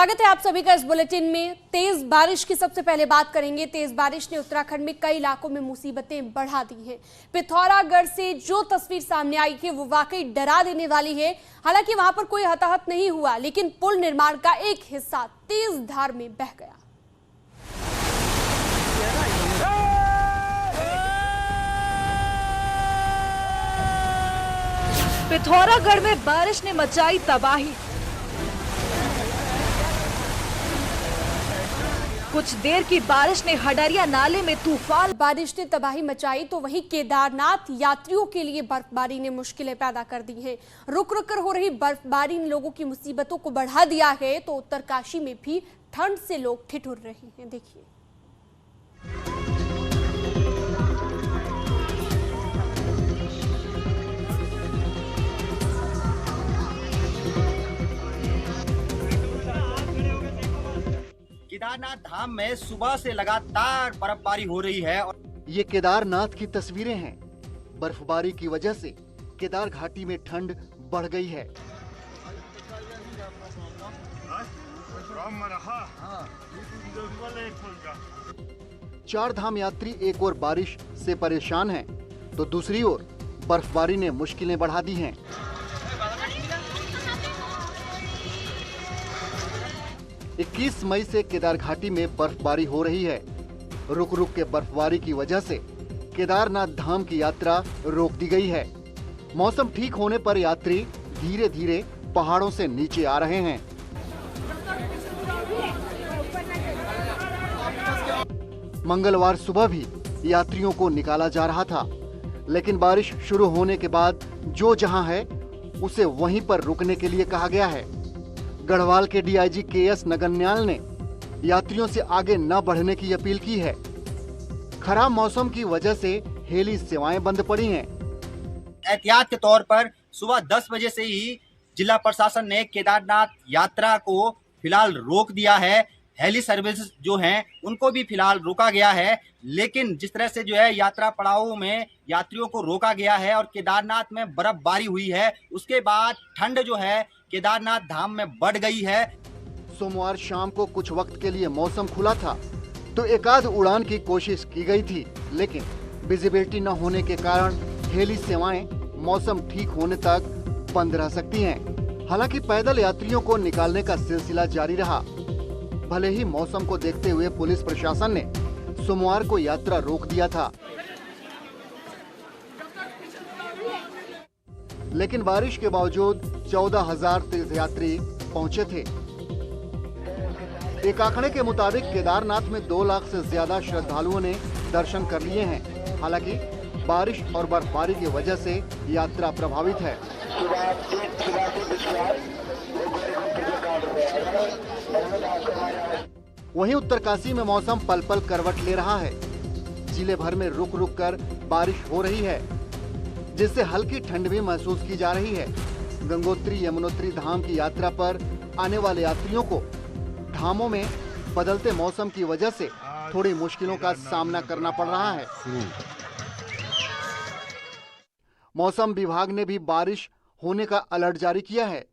स्वागत है आप सभी का इस बुलेटिन में। तेज बारिश की सबसे पहले बात करेंगे। तेज बारिश ने उत्तराखंड में कई इलाकों में मुसीबतें बढ़ा दी हैं। पिथौरागढ़ से जो तस्वीर सामने आई है वो वाकई डरा देने वाली है। हालांकि वहां पर कोई हताहत नहीं हुआ, लेकिन पुल निर्माण का एक हिस्सा तेज धार में बह गया। पिथौरागढ़ में बारिश ने मचाई तबाही। कुछ देर की बारिश ने हडरिया नाले में तूफान। बारिश ने तबाही मचाई तो वहीं केदारनाथ यात्रियों के लिए बर्फबारी ने मुश्किलें पैदा कर दी हैं। रुक रुक कर हो रही बर्फबारी ने लोगों की मुसीबतों को बढ़ा दिया है, तो उत्तरकाशी में भी ठंड से लोग ठिठुर रहे हैं। देखिए, केदारनाथ धाम में सुबह से लगातार बर्फबारी हो रही है। ये केदारनाथ की तस्वीरें हैं। बर्फबारी की वजह से केदार घाटी में ठंड बढ़ गई है। चार धाम यात्री एक ओर बारिश से परेशान हैं, तो दूसरी ओर बर्फबारी ने मुश्किलें बढ़ा दी हैं। 21 मई से केदार घाटी में बर्फबारी हो रही है। रुक रुक के बर्फबारी की वजह से केदारनाथ धाम की यात्रा रोक दी गई है। मौसम ठीक होने पर यात्री धीरे धीरे पहाड़ों से नीचे आ रहे हैं। मंगलवार सुबह भी यात्रियों को निकाला जा रहा था, लेकिन बारिश शुरू होने के बाद जो जहां है उसे वहीं पर रुकने के लिए कहा गया है। गढ़वाल के डीआईजी केएस नगन्याल ने यात्रियों से आगे न बढ़ने की अपील की है। खराब मौसम की वजह से हेली सेवाएं बंद पड़ी हैं। एहतियात के तौर पर सुबह 10 बजे से ही जिला प्रशासन ने केदारनाथ यात्रा को फिलहाल रोक दिया है। हेली सर्विस जो हैं उनको भी फिलहाल रोका गया है, लेकिन जिस तरह से जो है यात्रा पड़ावों में यात्रियों को रोका गया है और केदारनाथ में बर्फबारी हुई है, उसके बाद ठंड जो है केदारनाथ धाम में बढ़ गई है। सोमवार शाम को कुछ वक्त के लिए मौसम खुला था, तो एकाध उड़ान की कोशिश की गई थी, लेकिन विजिबिलिटी न होने के कारण हेली सेवाएं मौसम ठीक होने तक बंद रह सकती हैं। हालांकि पैदल यात्रियों को निकालने का सिलसिला जारी रहा। भले ही मौसम को देखते हुए पुलिस प्रशासन ने सोमवार को यात्रा रोक दिया था, लेकिन बारिश के बावजूद 14,000 तीर्थयात्री पहुंचे थे। एक आंकड़े के मुताबिक केदारनाथ में 2 लाख से ज्यादा श्रद्धालुओं ने दर्शन कर लिए हैं। हालांकि बारिश और बर्फबारी की वजह से यात्रा प्रभावित है। वहीं उत्तरकाशी में मौसम पल पल करवट ले रहा है। जिले भर में रुक रुक कर बारिश हो रही है, जिससे हल्की ठंड भी महसूस की जा रही है। गंगोत्री यमुनोत्री धाम की यात्रा पर आने वाले यात्रियों को धामों में बदलते मौसम की वजह से थोड़ी मुश्किलों का सामना करना पड़ रहा है। मौसम विभाग ने भी बारिश होने का अलर्ट जारी किया है।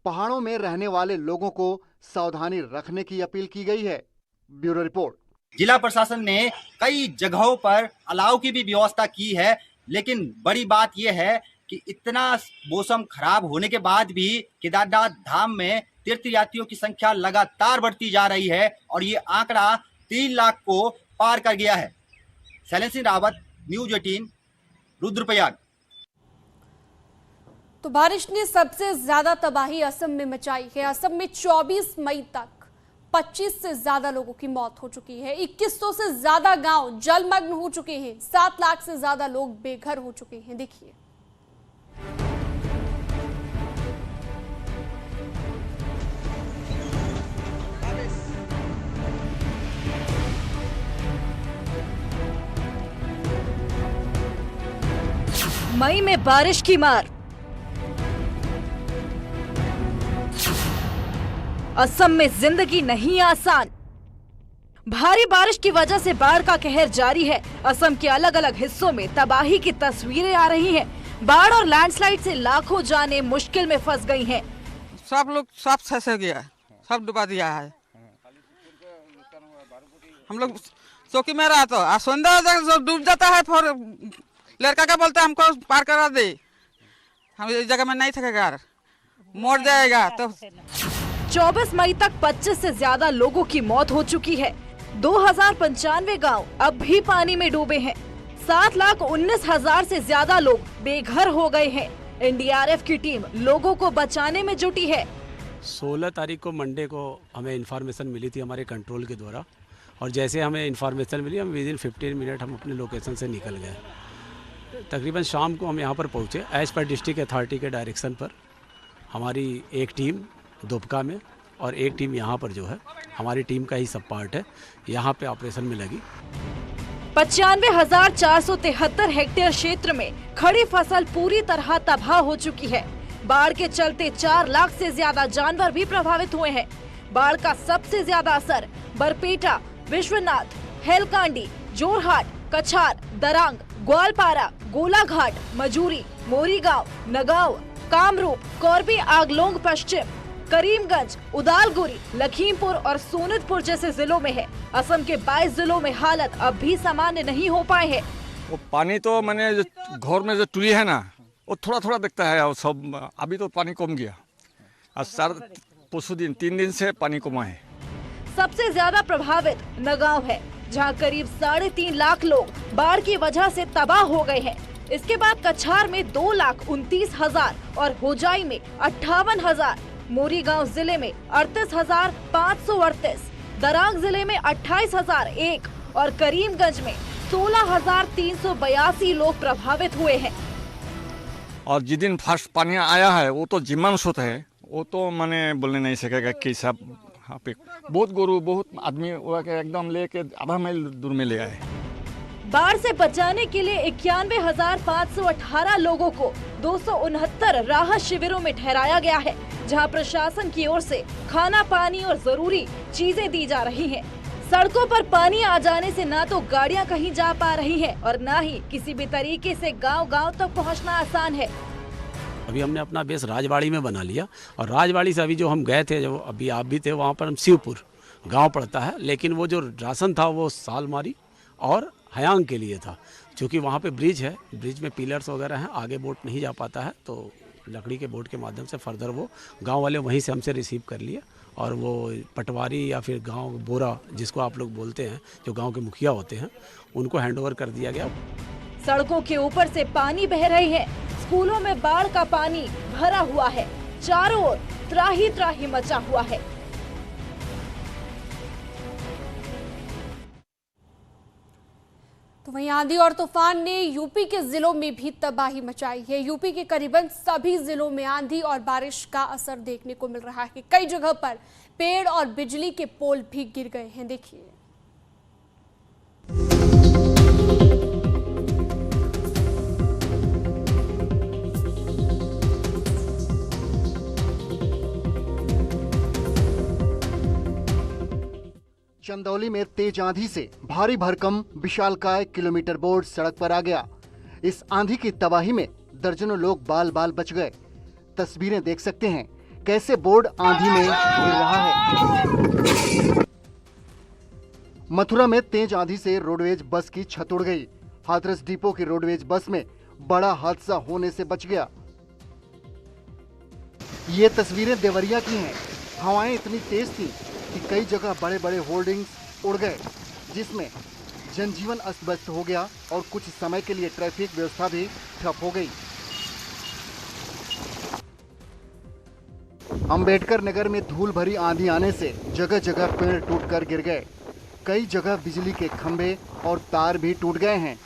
पहाड़ों में रहने वाले लोगों को सावधानी रखने की अपील की गई है। Bureau report. जिला प्रशासन ने कई जगहों पर अलाव की भी व्यवस्था की है, लेकिन बड़ी बात यह है कि इतना मौसम खराब होने के बाद भी केदारनाथ धाम में तीर्थ यात्रियों की संख्या लगातार बढ़ती जा रही है और ये आंकड़ा 3 लाख को पार कर गया है। शैलेंद्र सिंह रावत, न्यूज 18, रुद्रप्रयाग। तो बारिश ने सबसे ज्यादा तबाही असम में मचाई है। असम में 24 मई तक 25 से ज्यादा लोगों की मौत हो चुकी है। 2100 से ज्यादा गांव जलमग्न हो चुके हैं। 7 लाख से ज्यादा लोग बेघर हो चुके हैं। देखिए, मई में बारिश की मार। असम में जिंदगी नहीं आसान। भारी बारिश की वजह से बाढ़ का कहर जारी है। असम के अलग अलग हिस्सों में तबाही की तस्वीरें आ रही हैं। बाढ़ और लैंडस्लाइड से लाखों जानें मुश्किल में फंस गई हैं। सब लोग सब फंस गया, सब डुबा दिया है। हम लोग चौकी में रहा तो संध्या तक डूब जाता है, फिर लड़का क्या बोलता है हमको पार करा दे, हम इस जगह में नहीं थकेगा, मर जाएगा। तो 24 मई तक 25 से ज्यादा लोगों की मौत हो चुकी है। 2095 गांव अब भी पानी में डूबे हैं। 7,19,000 से ज्यादा लोग बेघर हो गए हैं। एनडीआरएफ की टीम लोगों को बचाने में जुटी है। 16 तारीख को मंडे को हमें इन्फॉर्मेशन मिली थी हमारे कंट्रोल के द्वारा, और जैसे हमें इन्फॉर्मेशन मिली हम विदिन 15 मिनट हम अपने लोकेशन से निकल गए। तकरीबन शाम को हम यहाँ पर पहुँचे। एज पर डिस्ट्रिक्ट अथॉरिटी के डायरेक्शन पर हमारी एक टीम दुबका में और एक टीम यहाँ पर जो है हमारी टीम का ही सब पार्ट है, यहाँ पे ऑपरेशन में लगी। 95,473 हेक्टेयर क्षेत्र में खड़ी फसल पूरी तरह तबाह हो चुकी है। बाढ़ के चलते 4 लाख से ज्यादा जानवर भी प्रभावित हुए हैं। बाढ़ का सबसे ज्यादा असर बरपेटा, विश्वनाथ, हेलकांडी, जोरहाट, कछार, दरांग, ग्वालपारा, गोलाघाट, मजूरी, मोरीगांव, नगांव, कामरूप, कोरबी, आगलोंग पश्चिम, करीमगंज, उदालगुरी, लखीमपुर और सोनितपुर जैसे जिलों में है। असम के 22 जिलों में हालत अब भी सामान्य नहीं हो पाए हैं। वो पानी तो मैंने घर में जो टुली है ना, वो थोड़ा थोड़ा दिखता है, और सब अभी तो पानी कम गया। आज परसों 3 दिन से पानी कमा है। सबसे ज्यादा प्रभावित नगांव है, जहां करीब 3.5 लाख लोग बाढ़ की वजह से तबाह हो गए हैं। इसके बाद कछार में 2,29,000 और होजाई में 58,000, मोरीगांव जिले में 38,538, दरांग जिले में 28,001 और करीमगंज में 16,382 लोग प्रभावित हुए हैं। और जिस दिन फर्स्ट पानी आया है वो तो जिमान सोत है, वो तो मैंने बोलने नहीं सकेगा कि सब यहाँ पे बहुत गोरू बहुत आदमी उड़ा के एकदम लेके आधा मील दूर में ले आए। बाढ़ से बचाने के लिए 91,518 लोगों को 269 राहत शिविरों में ठहराया गया है, जहां प्रशासन की ओर से खाना, पानी और जरूरी चीजें दी जा रही हैं। सड़कों पर पानी आ जाने से ना तो गाड़ियां कहीं जा पा रही हैं और ना ही किसी भी तरीके से गांव-गांव तक पहुंचना आसान है। अभी हमने अपना बेस राजवाड़ी में बना लिया, और राजवाड़ी से अभी जो हम गए थे, जो अभी आप भी थे, वहाँ पर हम शिवपुर गांव पड़ता है, लेकिन वो जो राशन था वो सालमारी और हयांग के लिए था। क्योंकि वहाँ पे ब्रिज है, ब्रिज में पिलर्स वगैरह हैं, आगे बोट नहीं जा पाता है, तो लकड़ी के बोट के माध्यम से फर्दर वो गांव वाले वहीं से हमसे रिसीव कर लिए, और वो पटवारी या फिर गांव बोरा जिसको आप लोग बोलते हैं, जो गांव के मुखिया होते हैं, उनको हैंडओवर कर दिया गया। सड़कों के ऊपर से पानी बह रही है, स्कूलों में बाढ़ का पानी भरा हुआ है, चारों ओर त्राही त्राही मचा हुआ है। तो वहीं आंधी और तूफान ने यूपी के जिलों में भी तबाही मचाई है। यूपी के करीबन सभी जिलों में आंधी और बारिश का असर देखने को मिल रहा है। कई जगह पर पेड़ और बिजली के पोल भी गिर गए हैं। देखिए, चंदौली में तेज आंधी से भारी भरकम विशालकाय किलोमीटर बोर्ड सड़क पर आ गया। इस आंधी की तबाही में दर्जनों लोग बाल बाल बच गए। तस्वीरें देख सकते हैं कैसे बोर्ड आंधी में गिर रहा है। मथुरा में तेज आंधी से रोडवेज बस की छत उड़ गई। हाथरस डिपो की रोडवेज बस में बड़ा हादसा होने से बच गया। ये तस्वीरें देवरिया की हैं। हवाएं इतनी तेज थी कि कई जगह बड़े बड़े होर्डिंग्स उड़ गए, जिसमें जनजीवन अस्त व्यस्त हो गया और कुछ समय के लिए ट्रैफिक व्यवस्था भी ठप हो गई। अंबेडकर नगर में धूल भरी आंधी आने से जगह जगह पेड़ टूटकर गिर गए। कई जगह बिजली के खंभे और तार भी टूट गए हैं।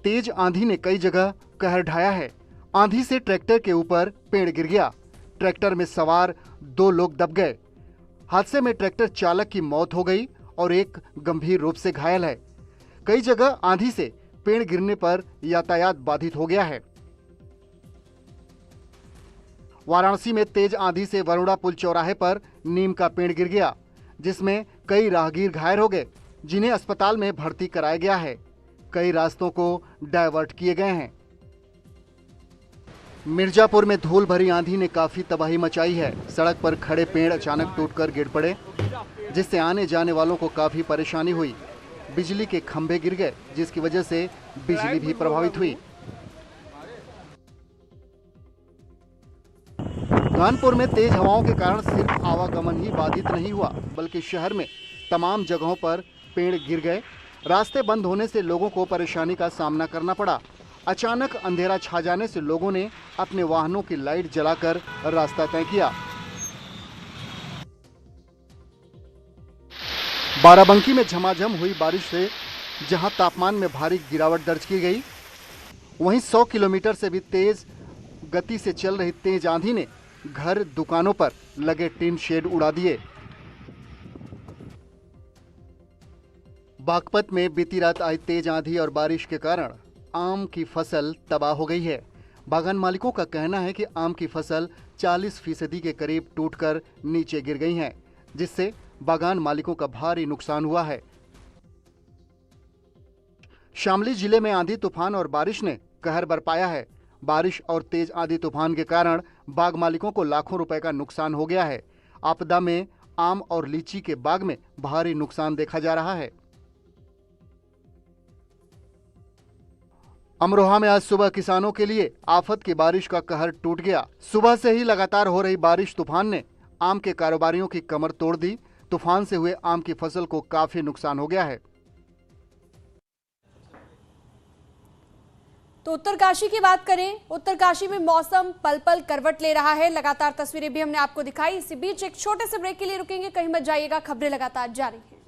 तेज आंधी ने कई जगह कहर ढाया है। आंधी से ट्रैक्टर के ऊपर पेड़ गिर गया। ट्रैक्टर में सवार 2 लोग दब गए। हादसे में ट्रैक्टर चालक की मौत हो गई और एक गंभीर रूप से घायल है। कई जगह आंधी से पेड़ गिरने पर यातायात बाधित हो गया है। वाराणसी में तेज आंधी से वरुणा पुल चौराहे पर नीम का पेड़ गिर गया, जिसमें कई राहगीर घायल हो गए, जिन्हें अस्पताल में भर्ती कराया गया है। कई रास्तों को डायवर्ट किए गए हैं। मिर्जापुर में धूल भरी आंधी ने काफी तबाही मचाई है। सड़क पर खड़े पेड़ अचानक टूटकर गिर पड़े, जिससे आने जाने वालों को काफी परेशानी हुई। बिजली के खंभे गिर गए, जिसकी वजह से बिजली भी प्रभावित हुई। कानपुर में तेज हवाओं के कारण सिर्फ आवागमन ही बाधित नहीं हुआ, बल्कि शहर में तमाम जगहों पर पेड़ गिर गए। रास्ते बंद होने से लोगों को परेशानी का सामना करना पड़ा। अचानक अंधेरा छा जाने से लोगों ने अपने वाहनों की लाइट जलाकर रास्ता तय किया। बाराबंकी में झमाझम हुई बारिश से जहां तापमान में भारी गिरावट दर्ज की गई, वहीं 100 किलोमीटर से भी तेज गति से चल रही तेज आंधी ने घर, दुकानों पर लगे टिन शेड उड़ा दिए। बागपत में बीती रात आई तेज आंधी और बारिश के कारण आम की फसल तबाह हो गई है। बागान मालिकों का कहना है कि आम की फसल 40% के करीब टूटकर नीचे गिर गई हैं, जिससे बागान मालिकों का भारी नुकसान हुआ है। शामली जिले में आंधी तूफान और बारिश ने कहर बरपाया है। बारिश और तेज आंधी तूफान के कारण बाग मालिकों को लाखों रुपए का नुकसान हो गया है। आपदा में आम और लीची के बाग में भारी नुकसान देखा जा रहा है। अमरोहा में आज सुबह किसानों के लिए आफत की बारिश का कहर टूट गया। सुबह से ही लगातार हो रही बारिश तूफान ने आम के कारोबारियों की कमर तोड़ दी। तूफान से हुए आम की फसल को काफी नुकसान हो गया है। तो उत्तरकाशी की बात करें, उत्तरकाशी में मौसम पल पल करवट ले रहा है। लगातार तस्वीरें भी हमने आपको दिखाई। इसी बीच एक छोटे से ब्रेक के लिए रुकेंगे, कहीं मत जाइएगा, खबरें लगातार जारी हैं।